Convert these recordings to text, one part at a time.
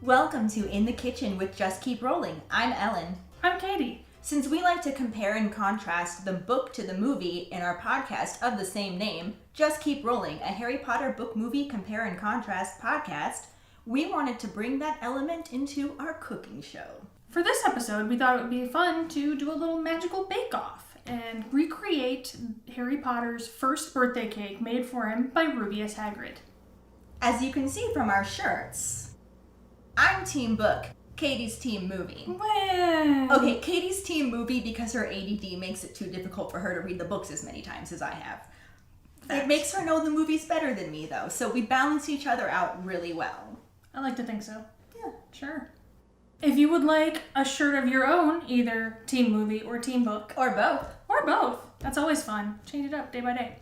Welcome to In the Kitchen with Just Keep Rolling. I'm Ellen. I'm Keighty. Since we like to compare and contrast the book to the movie in our podcast of the same name, Just Keep Rolling, a Harry Potter book movie compare and contrast podcast, we wanted to bring that element into our cooking show. For this episode, we thought it would be fun to do a little magical bake-off and recreate Harry Potter's first birthday cake made for him by Rubeus Hagrid. As you can see from our shirts, I'm Team Book, Keighty's Team Movie. Well... Okay, Keighty's Team Movie because her ADD makes it too difficult for her to read the books as many times as I have. It makes her know the movies better than me, though, so we balance each other out really well. I like to think so. Yeah. Sure. If you would like a shirt of your own, either Team Movie or Team Book. Or both. Or both. That's always fun. Change it up day by day.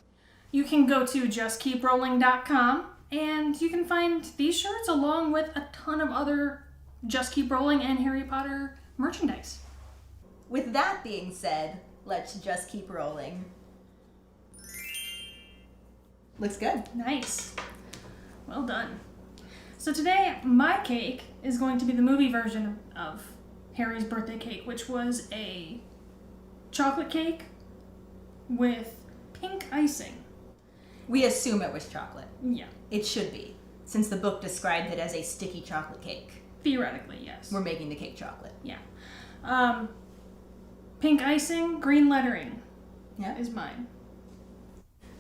You can go to justkeeprolling.com and you can find these shirts along with a ton of other Just Keep Rolling and Harry Potter merchandise. With that being said, let's just keep rolling. Looks good. Nice. Well done. So today, my cake is going to be the movie version of Harry's birthday cake, which was a chocolate cake with pink icing. We assume it was chocolate. Yeah. It should be, since the book described it as a sticky chocolate cake. Theoretically, yes. We're making the cake chocolate. Yeah. Pink icing, green lettering. Yeah. Is mine.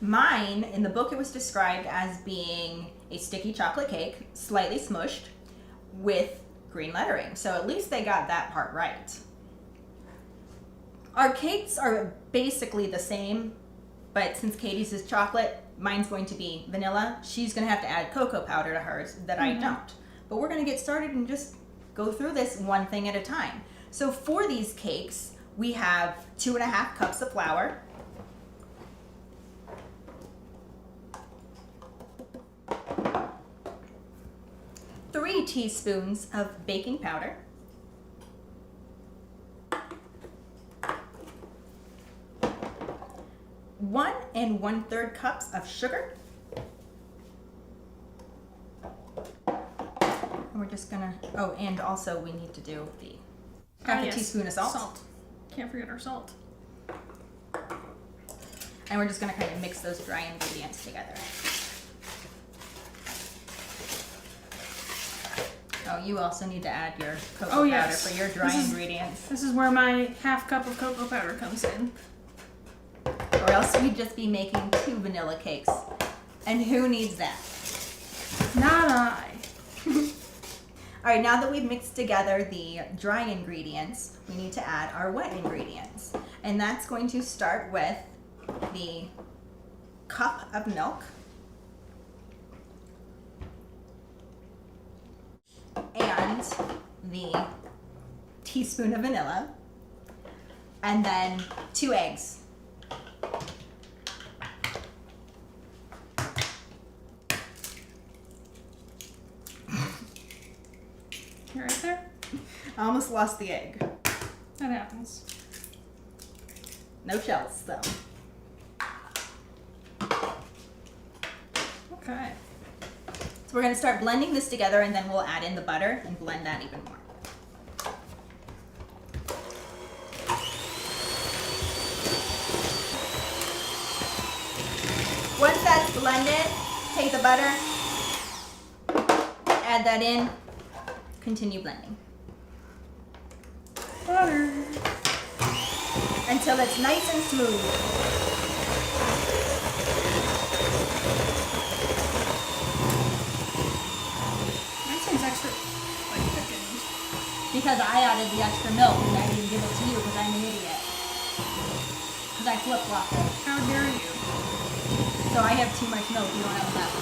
Mine, in the book, it was described as being a sticky chocolate cake, slightly smushed, with green lettering. So at least they got that part right. Our cakes are basically the same, but since Keighty's is chocolate, mine's going to be vanilla. She's going to have to add cocoa powder to hers that I don't. But we're going to get started and just go through this one thing at a time. So for these cakes, we have 2.5 cups of flour, 3 teaspoons of baking powder, 1 1/3 cups of sugar, and we're just gonna, oh, and also we need to do the half a teaspoon of salt. Can't forget our salt. And we're just gonna kind of mix those dry ingredients together. Oh, you also need to add your cocoa powder for your dry ingredients. This is where my half cup of cocoa powder comes in. Or else we'd just be making 2 vanilla cakes. And who needs that? Not I. Alright, now that we've mixed together the dry ingredients, we need to add our wet ingredients. And that's going to start with the cup of milk. And the teaspoon of vanilla, and then 2 eggs. You right there? I almost lost the egg. That happens. No shells, though. Okay. So we're going to start blending this together, and then we'll add in the butter and blend that even more. Once that's blended, take the butter, add that in, continue blending. Butter. Until it's nice and smooth. Extra, like, thickened. Because I added the extra milk and I didn't give it to you because I'm an idiot. Because I flip-flopped it. How dare you? So I have too much milk, you don't have enough.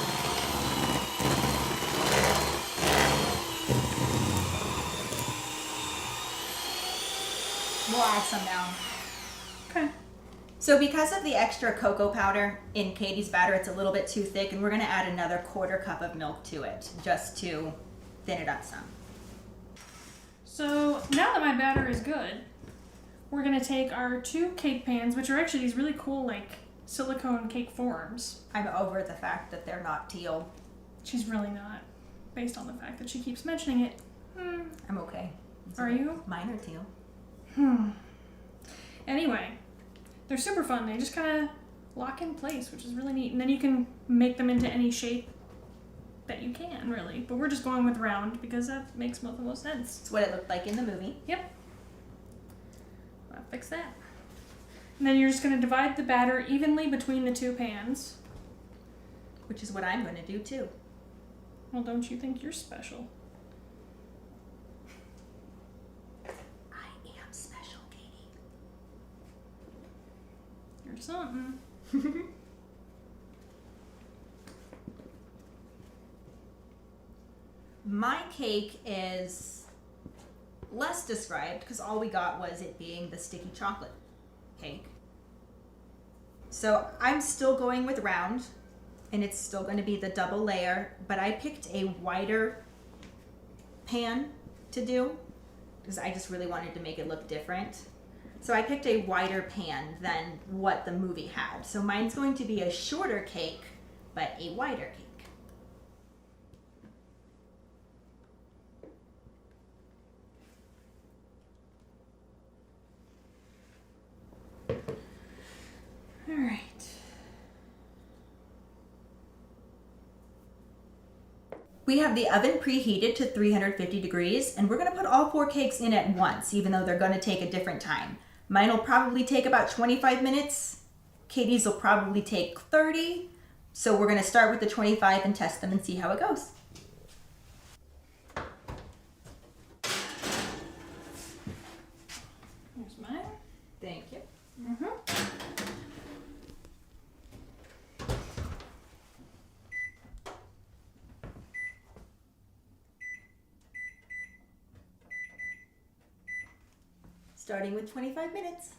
We'll add some now. Okay. So because of the extra cocoa powder in Keighty's batter, it's a little bit too thick, and we're going to add another 1/4 cup of milk to it, just to thin it up some. So now that my batter is good, we're going to take our 2 cake pans, which are actually these really cool, like, silicone cake forms. I'm over the fact that they're not teal. She's really not. based on the fact that she keeps mentioning it. I'm okay. Are you? Mine are too. Anyway, they're super fun. They just kind of lock in place, which is really neat. And then you can make them into any shape that you can, really. But we're just going with round because that makes the most sense. It's what it looked like in the movie. Yep. I'll fix that. And then you're just going to divide the batter evenly between the two pans. Which is what I'm going to do too. Well, don't you think you're special? I am special, Keighty. You're something. My cake is less described because all we got was it being the sticky chocolate cake. So I'm still going with round, and it's still going to be the double layer, but I picked a wider pan to do because I just really wanted to make it look different. So I picked a wider pan than what the movie had. So mine's going to be a shorter cake, but a wider cake. All right. We have the oven preheated to 350 degrees, and we're going to put all 4 cakes in at once, even though they're going to take a different time. Mine will probably take about 25 minutes. Keighty's will probably take 30. So we're going to start with the 25 and test them and see how it goes. Here's mine. Thank you. Starting with 25 minutes.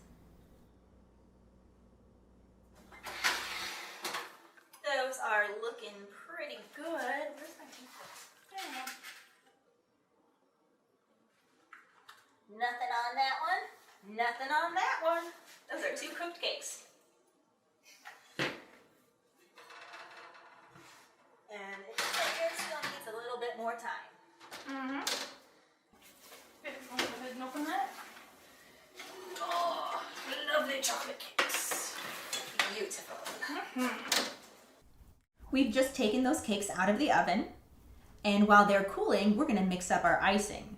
Those are looking pretty good. Where's my paper? Yeah. Nothing on that one. Nothing on that one. Those are 2 cooked cakes. And it looks like it still needs a little bit more time. Okay, go ahead and open that. Oh, lovely chocolate cakes. Beautiful. We've just taken those cakes out of the oven, and while they're cooling, we're going to mix up our icing.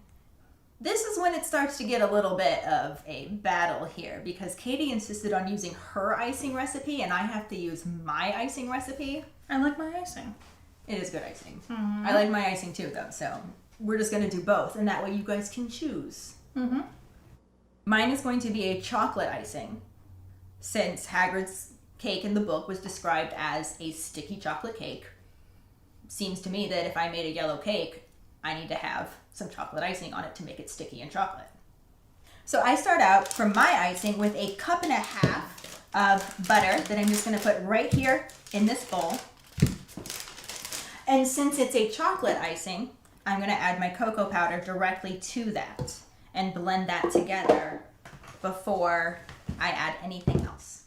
This is when it starts to get a little bit of a battle here because Keighty insisted on using her icing recipe and I have to use my icing recipe. I like my icing. It is good icing. I like my icing too though, so we're just going to do both and that way you guys can choose. Mine is going to be a chocolate icing since Hagrid's cake in the book was described as a sticky chocolate cake. Seems to me that if I made a yellow cake, I need to have some chocolate icing on it to make it sticky and chocolate. So I start out from my icing with a 1.5 cups of butter that I'm just going to put right here in this bowl. And since it's a chocolate icing, I'm going to add my cocoa powder directly to that and blend that together before I add anything else.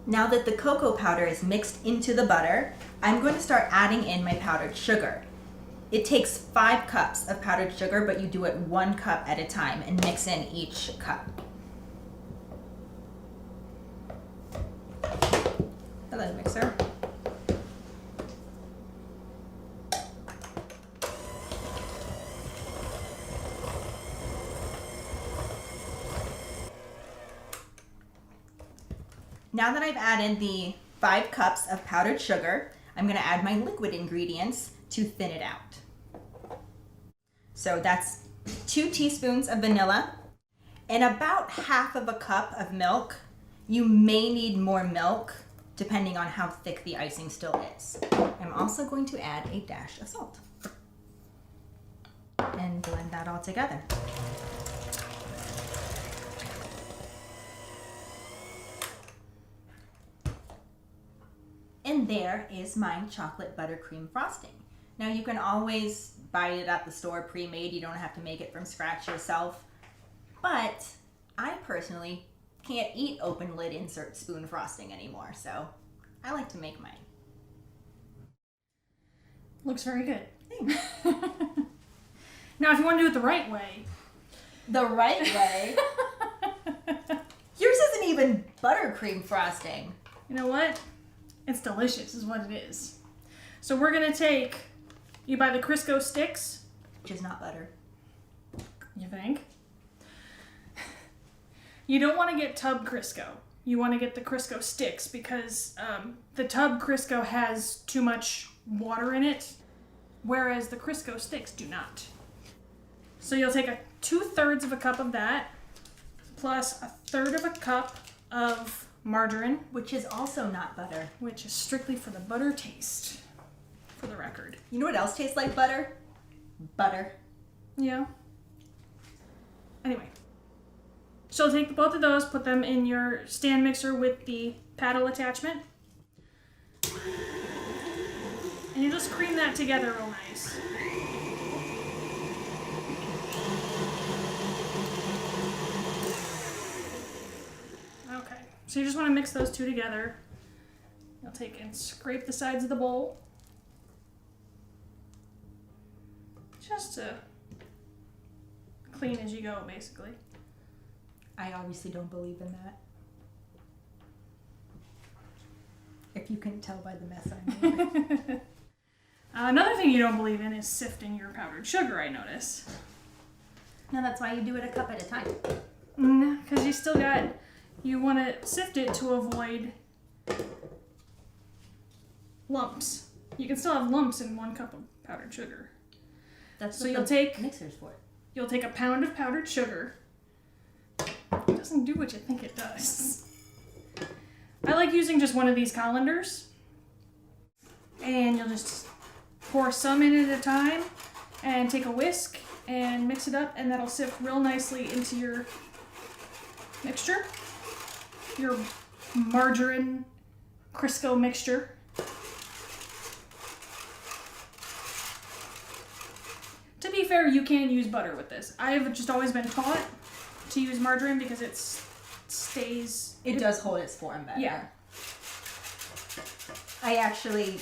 Now that the cocoa powder is mixed into the butter, I'm going to start adding in my powdered sugar. It takes 5 cups of powdered sugar, but you do it 1 cup at a time and mix in each cup. Hello, mixer. Now that I've added the 5 cups of powdered sugar, I'm going to add my liquid ingredients to thin it out. So that's 2 teaspoons of vanilla and about 1/2 cup of milk. You may need more milk depending on how thick the icing still is. I'm also going to add a dash of salt and blend that all together. And there is my chocolate buttercream frosting. Now you can always buy it at the store pre-made. You don't have to make it from scratch yourself. But I personally can't eat open lid insert spoon frosting anymore, so I like to make mine. Looks very good. Thanks. Now, if you want to do it the right way. The right way? Yours isn't even buttercream frosting. You know what? It's delicious is what it is. So we're going to take, you buy the Crisco sticks. Which is not butter. You think? You don't want to get tub Crisco. You want to get the Crisco sticks because the tub Crisco has too much water in it, whereas the Crisco sticks do not. So you'll take 2/3 of a cup of that, plus 1/3 of a cup of margarine, Which is also not butter. which is strictly for the butter taste, for the record. You know what else tastes like butter? Butter. Yeah. Anyway. So take both of those, put them in your stand mixer with the paddle attachment. And you just cream that together real nice. Okay, so you just want to mix those two together. You'll take and scrape the sides of the bowl. Just to clean as you go, basically. I obviously don't believe in that. If you couldn't tell by the mess I made. Another thing you don't believe in is sifting your powdered sugar, I notice. No, that's why you do it a cup at a time. Because you want to sift it to avoid lumps. You can still have lumps in 1 cup of powdered sugar. That's So what you'll the take- mixers for. You'll take a pound of powdered sugar. It doesn't do what you think it does. I like using just one of these colanders. And you'll just pour some in at a time and take a whisk and mix it up, and that'll sift real nicely into your mixture. Your margarine Crisco mixture. To be fair, you can use butter with this. I have just always been taught to use margarine because it stays... It does hold its form better. Yeah. I actually,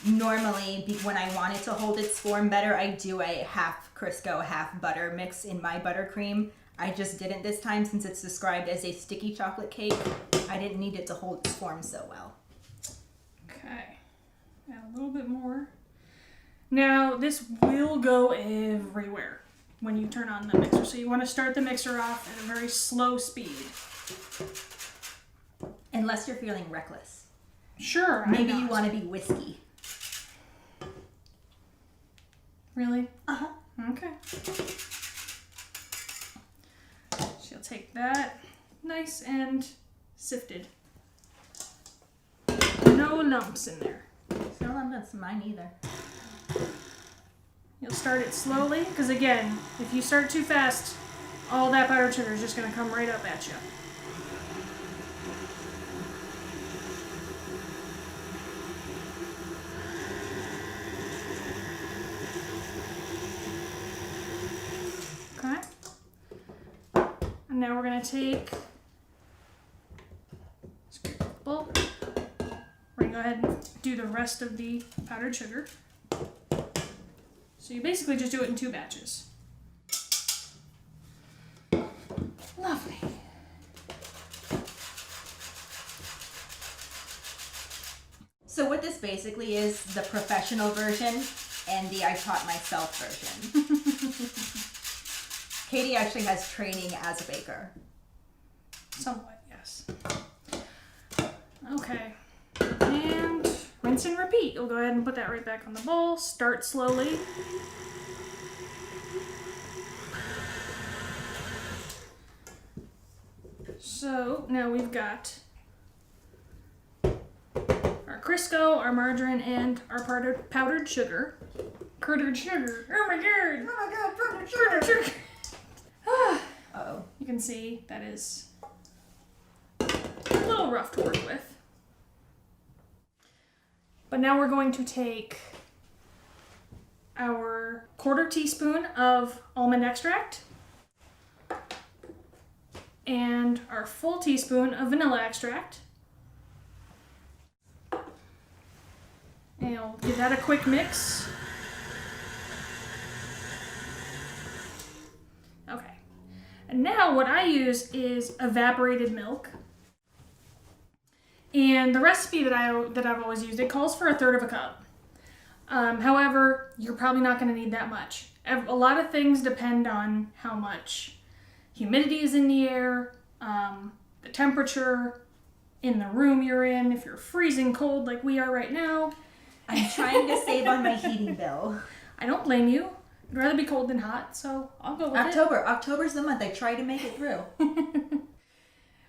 normally, when I want it to hold its form better, I do a half Crisco, half butter mix in my buttercream. I just didn't this time since it's described as a sticky chocolate cake. I didn't need it to hold its form so well. Okay. Add a little bit more. Now, this will go everywhere when you turn on the mixer. So you want to start the mixer off at a very slow speed. Unless you're feeling reckless. Sure, Maybe I'm you not. want to be whiskey. Really? Uh-huh. Okay. She'll take that nice and sifted. No lumps in there. No, that's mine either. You'll start it slowly, because again, if you start too fast, all that powdered sugar is just going to come right up at you. Okay. And now we're going to take, scrape the bowl. We're going to go ahead and do the rest of the powdered sugar. So you basically just do it in 2 batches. Lovely. So what this basically is the professional version and the I taught myself version. Katie actually has training as a baker. Somewhat, yes. Okay. And rinse and repeat. You'll go ahead and put that right back on the bowl. Start slowly. So now we've got our Crisco, our margarine, and our powdered sugar. Powdered sugar. Oh my god! Oh my god, Powdered sugar. Uh-oh. You can see that is a little rough to work with. But now we're going to take our 1/4 teaspoon of almond extract and our full teaspoon of vanilla extract. And I'll give that a quick mix. Okay. And now what I use is evaporated milk. And the recipe that I've always used, it calls for 1/3 cup. However, you're probably not going to need that much. A lot of things depend on how much humidity is in the air, the temperature in the room you're in, if you're freezing cold like we are right now. I'm trying to save on my heating bill. I don't blame you. I'd rather be cold than hot, so I'll go with October. October's the month I try to make it through.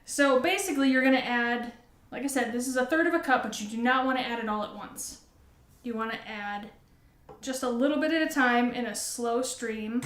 So basically you're going to add, like I said, this is 1/3 cup, but you do not want to add it all at once. You want to add just a little bit at a time in a slow stream.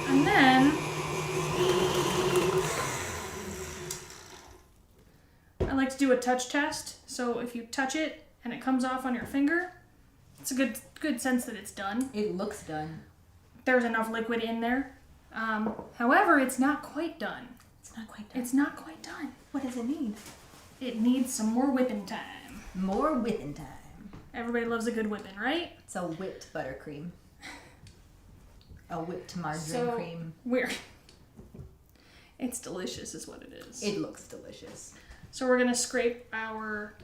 And then I like to do a touch test. So if you touch it and it comes off on your finger, it's a good sense that it's done. It looks done. There's enough liquid in there. However, it's not quite done. It's not quite done. It's not quite done. What does it need? It needs some more whipping time. More whipping time. Everybody loves a good whipping, right? It's a whipped buttercream. A whipped margarine So cream. it's delicious is what it is. It looks delicious. So we're gonna scrape our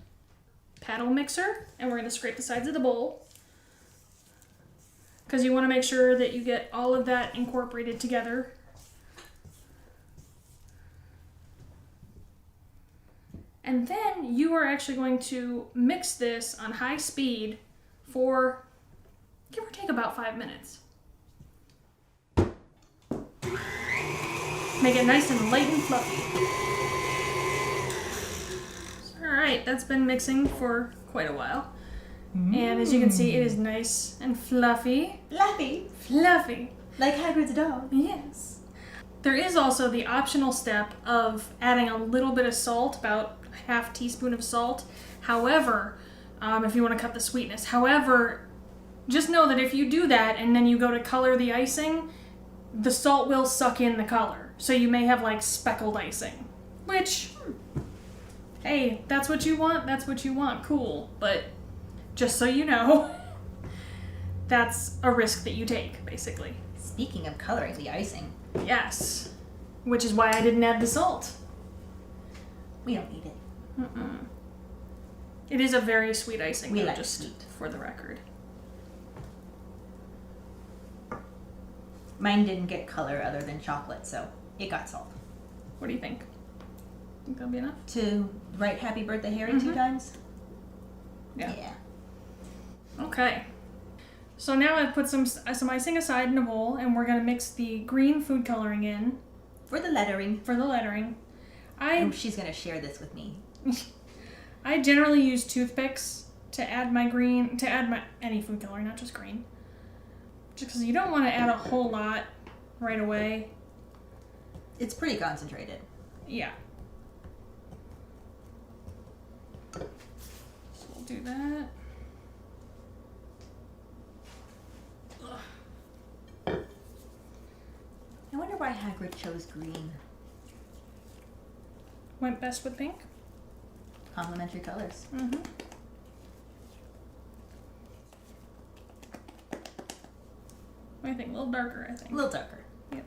paddle mixer and we're gonna scrape the sides of the bowl because you want to make sure that you get all of that incorporated together. And then you are actually going to mix this on high speed for, give or take, about 5 minutes. Make it nice and light and fluffy. Alright, that's been mixing for quite a while. And as you can see, it is nice and fluffy. Fluffy. Fluffy. Like Hagrid's dog. Yes. There is also the optional step of adding a little bit of salt, about a 1/2 teaspoon of salt. However, if you want to cut the sweetness. However, just know that if you do that and then you go to color the icing, the salt will suck in the color. So you may have like speckled icing. Which, hey, that's what you want, that's what you want. Cool. But just so you know, that's a risk that you take, basically. Speaking of coloring the icing. Yes. Which is why I didn't add the salt. We don't need it. Mm-mm. It is a very sweet icing, We though, like just sweet. for the record. Mine didn't get color other than chocolate, so it got salt. What do you think? Think that'll be enough? To write Happy Birthday Harry Mhm. 2 times? Yeah. Okay. So now I've put some icing aside in a bowl, and we're gonna mix the green food coloring in For the lettering. for the lettering. Oh, she's going to share this with me. I generally use toothpicks to add my any food coloring, not just green. Just because you don't want to add a whole lot right away. It's pretty concentrated. Yeah. So we'll do that. I wonder why Hagrid chose green. Went best with pink. Complementary colors. Mm-hmm. What do you think? A little darker, I think. A little darker. Yep.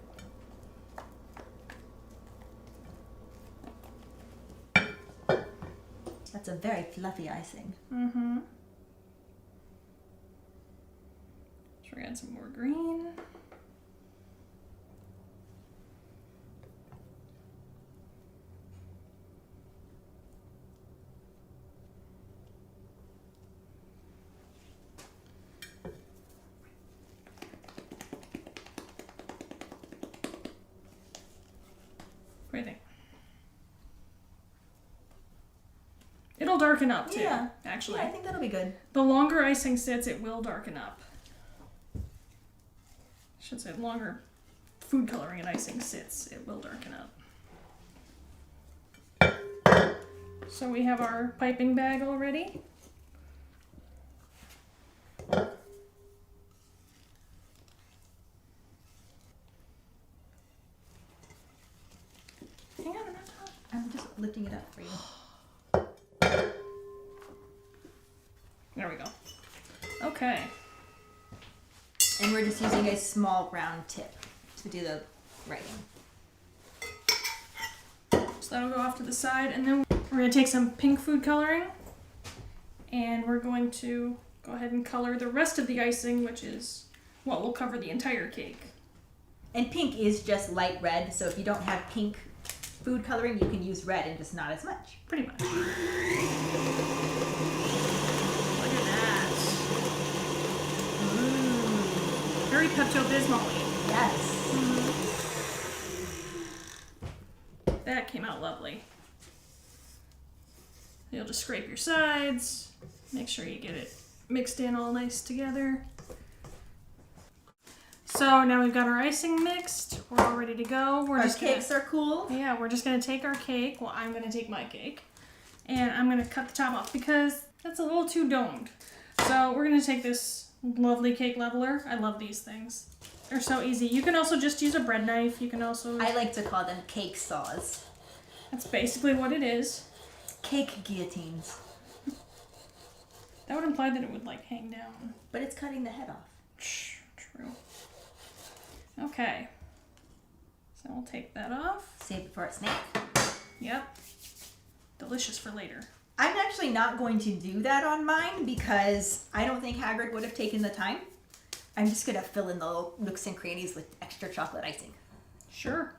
That's a very fluffy icing. Mm-hmm. So we're gonna add some more green. it'll darken up too. Yeah. Actually. Yeah, I think that'll be good. The longer icing sits, it will darken up. I should say longer food coloring and icing sits, it will darken up. So we have our piping bag already. Hang on, I'm not done. I'm just lifting it up for you. There we go. Okay. And we're just using a small round tip to do the writing. So that'll go off to the side, and then we're going to take some pink food coloring, and we're going to go ahead and color the rest of the icing, which is what will cover the entire cake. And pink is just light red, so if you don't have pink food coloring, you can use red and just not as much. Pretty much. Look at that. Ooh. Very Pepto-Bismol-y. Yes. That came out lovely. You'll just scrape your sides, make sure you get it mixed in all nice together. So now we've got our icing mixed. We're all ready to go. Our cakes are cool. Yeah, we're just gonna take our cake. Well, I'm gonna take my cake, and I'm gonna cut the top off because that's a little too domed. So we're gonna take this lovely cake leveler. I love these things. They're so easy. You can also just use a bread knife. You can also... I like to call them cake saws. That's basically what it is. Cake guillotines. That would imply that it would, like, hang down. But it's cutting the head off. True. Okay. So we'll take that off. Save it for a snack. Yep. Delicious for later. I'm actually not going to do that on mine because I don't think Hagrid would have taken the time. I'm just going to fill in the little nooks and crannies with extra chocolate icing. Sure.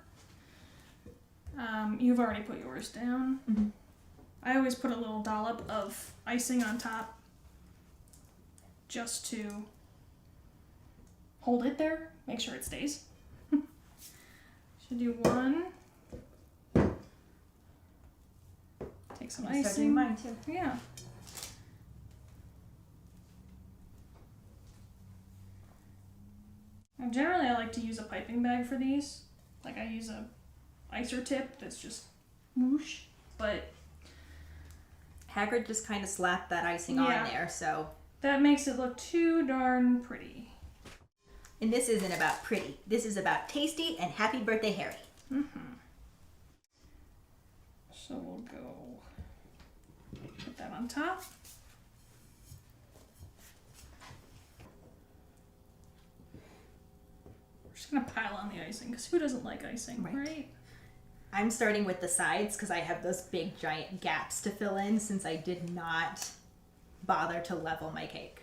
You've already put yours down. Mm-hmm. I always put a little dollop of icing on top just to hold it there, make sure it stays. Should do one. Take some I'll start icing. doing mine too. Yeah. Now, generally, I like to use a piping bag for these. Like, I use a icer tip that's just whoosh. But Hagrid just kind of slapped that icing Yeah. on there, so. that makes it look too darn pretty. And this isn't about pretty. This is about tasty and happy birthday, Harry. Mm-hmm. So we'll go put that on top. We're just gonna pile on the icing because who doesn't like icing, right? I'm starting with the sides because I have those big giant gaps to fill in since I did not bother to level my cake.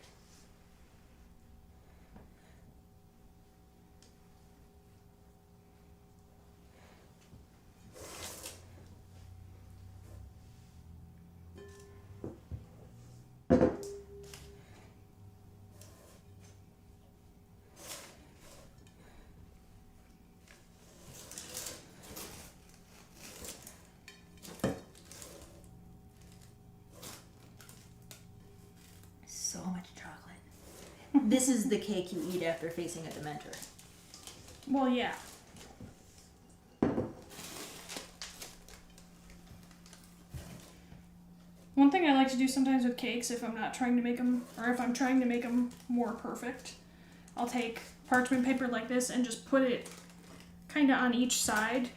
So much chocolate. This is the cake you eat after facing a Dementor. Well, yeah. One thing I like to do sometimes with cakes, if I'm not trying to make them, or if I'm trying to make them more perfect, I'll take parchment paper like this and just put it kind of on each side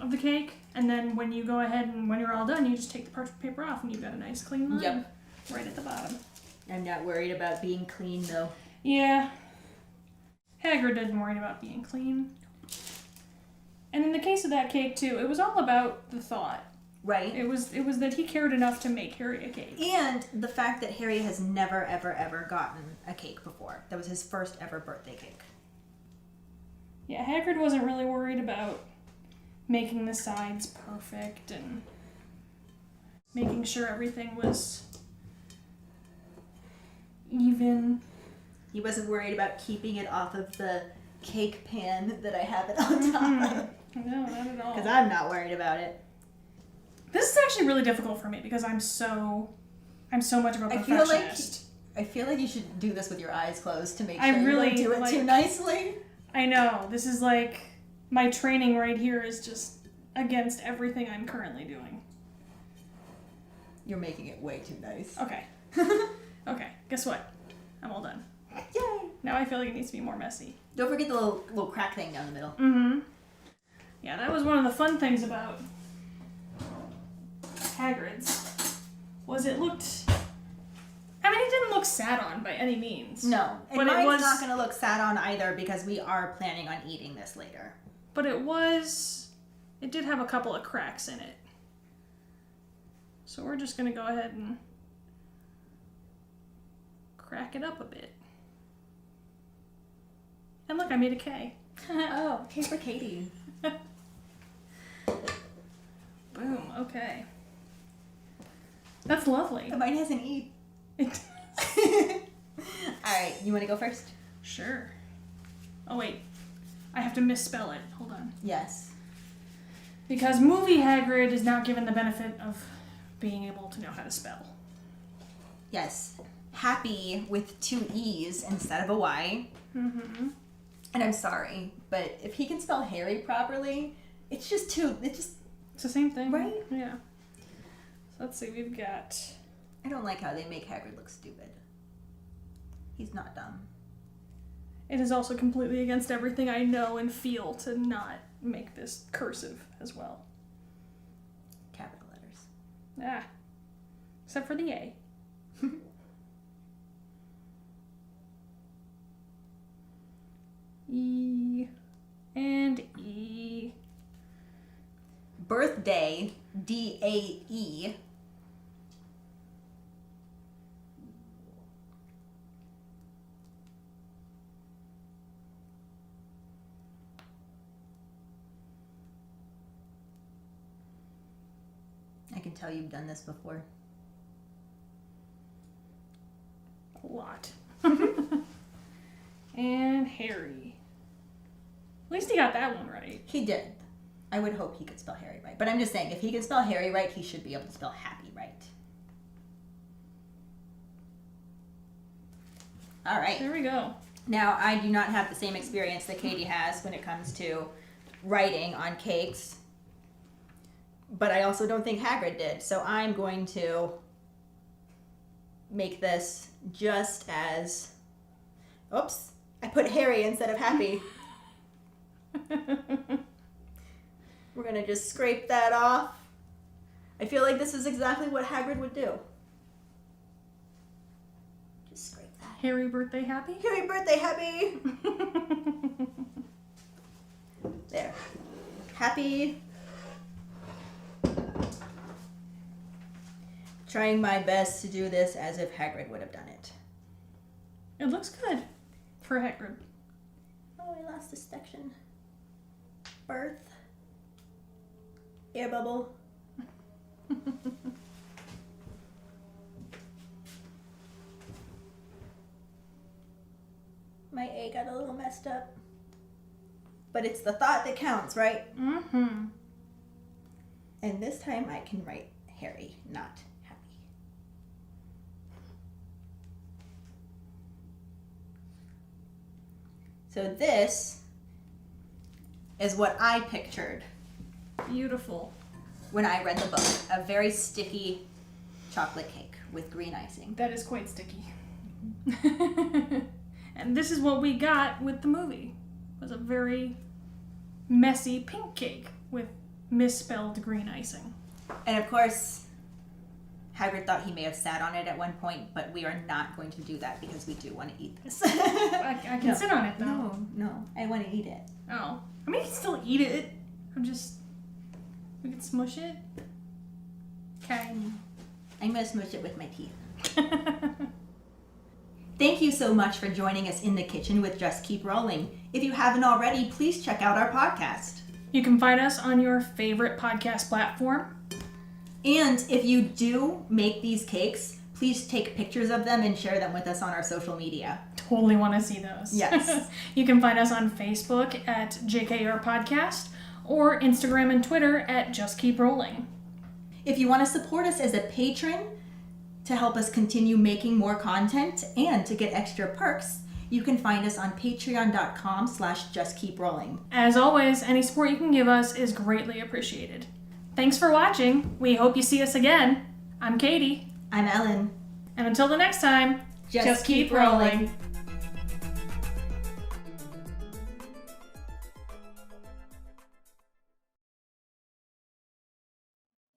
of the cake. And then when you go ahead and when you're all done, you just take the parchment paper off and you've got a nice clean line. Yep. Right at the bottom. I'm not worried about being clean though. Yeah. Hagrid didn't worry about being clean. And in the case of that cake too, it was all about the thought. Right. It was that he cared enough to make Harry a cake. And the fact that Harry has never, ever, ever gotten a cake before. That was his first ever birthday cake. Yeah, Hagrid wasn't really worried about making the sides perfect and making sure everything was even. He wasn't worried about keeping it off of the cake pan that I have it on top of. No, not at all. Because I'm not worried about it. This is actually really difficult for me because I'm so much of a perfectionist. I feel like you should do this with your eyes closed to make I sure really, you don't do it too nicely. I know. This is like, my training right here is just against everything I'm currently doing. You're making it way too nice. Okay. Okay, guess what? I'm all done. Yay! Now I feel like it needs to be more messy. Don't forget the little crack thing down the middle. Mm-hmm. Yeah, that was one of the fun things about Hagrid's, was it looked... I mean, it didn't look sat on by any means. No, and but mine's it was not going to look sat on either because we are planning on eating this later. But it did have a couple of cracks in it. So we're just going to go ahead and crack it up a bit. And look, I made a K. Oh, K for Katie. Boom, okay. That's lovely. But mine has an E. Alright, you want to go first? Sure. Oh, wait. I have to misspell it. Hold on. Yes. Because movie Hagrid is not given the benefit of being able to know how to spell. Yes. Happy with 2 E's instead of a Y. Mm-hmm. And I'm sorry, but if he can spell Harry properly, it's It's the same thing. Right? Yeah. So let's see, we've got... I don't like how they make Hagrid look stupid. He's not dumb. It is also completely against everything I know and feel to not make this cursive as well. Capital letters. Ah. Except for the A. E and E. Birthday, D-A-E. I can tell you've done this before. A lot. And Harry. At least he got that one right. He did. I would hope he could spell Harry right. But I'm just saying, if he can spell Harry right, he should be able to spell happy right. All right. There we go. Now, I do not have the same experience that Katie has when it comes to writing on cakes. But I also don't think Hagrid did. So I'm going to make this just as... Oops. I put Harry instead of happy. We're going to just scrape that off. I feel like this is exactly what Hagrid would do. Just scrape that. Harry birthday happy? Harry birthday happy! There. Happy. Trying my best to do this as if Hagrid would have done it. It looks good for Hagrid. Oh, I lost a section. Birth. Air bubble. My A got a little messed up. But it's the thought that counts, right? Mm-hmm. And this time I can write Harry, not happy. So this is what I pictured Beautiful. when I read the book. A very sticky chocolate cake with green icing. That is quite sticky. And this is what we got with the movie. It was a very messy pink cake with misspelled green icing. And of course, Hagrid thought he may have sat on it at one point, but we are not going to do that because we do want to eat this. I can No. sit on it though. No, I want to eat it. Oh. I mean, you can still eat it. We can smush it. Okay. I'm going to smush it with my teeth. Thank you so much for joining us in the kitchen with Just Keep Rolling. If you haven't already, please check out our podcast. You can find us on your favorite podcast platform. And if you do make these cakes, please take pictures of them and share them with us on our social media. Totally want to see those. Yes. You can find us on Facebook at JKR Podcast or Instagram and Twitter at Just Keep Rolling. If you want to support us as a patron to help us continue making more content and to get extra perks, you can find us on patreon.com/justkeeprolling. As always, any support you can give us is greatly appreciated. Thanks for watching. We hope you see us again. I'm Katie. I'm Ellen. And until the next time, Just keep rolling.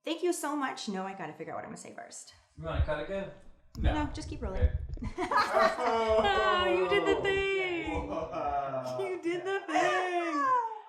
Thank you so much. No, I gotta figure out what I'm gonna say first. You want to cut again? No, just keep rolling. Okay. Oh, you did the thing. Wow. You did the thing.